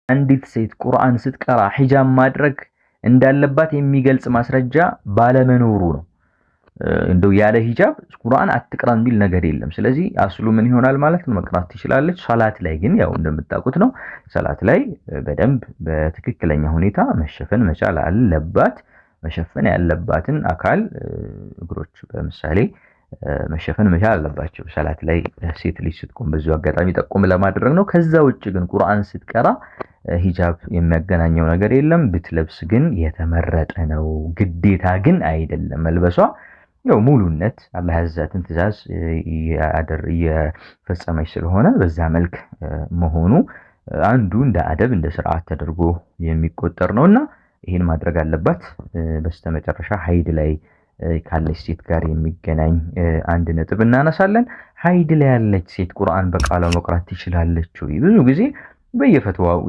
አንዲት ሴት ቁርአን ስትቀራ ሒጃብ ማድረግ እንዳለባት የሚገልጽ ማስረጃ ባለመኖሩ ነው። እንደው ያለ ሂጃብ ቁርአን አትቅራ የሚል ነገር የለም። ስለዚህ አስሉ ምን ይሆናል ማለት ነው? መቅራት ትችላለች። ሶላት ላይ ግን ያው እንደምታውቁት ነው። ሶላት ላይ በደንብ በትክክለኛ ሁኔታ መሸፈን መቻል አለባት። መሸፈን ያለባትን አካል እግሮች በምሳሌ መሸፈን መቻል አለባቸው ሶላት ላይ ሴት ልጅ ስትቆም በዚሁ አጋጣሚ ጠቆም ለማድረግ ነው። ከዛ ውጭ ግን ቁርአን ስትቀራ ሂጃብ የሚያገናኘው ነገር የለም። ብትለብስ ግን የተመረጠ ነው። ግዴታ ግን አይደለም መልበሷ። ያው ሙሉነት አላህ ያዛትን ትእዛዝ እየፈጸመች ስለሆነ በዛ መልክ መሆኑ አንዱ እንደ አደብ እንደ ስርዓት ተደርጎ የሚቆጠር ነውና ይሄን ማድረግ አለባት። በስተመጨረሻ ሀይድ ላይ ካለች ሴት ጋር የሚገናኝ አንድ ነጥብ እናነሳለን። ሀይድ ላይ ያለች ሴት ቁርአን በቃሏ መቅራት ትችላለች ወይ? ብዙ ጊዜ በየፈትዋው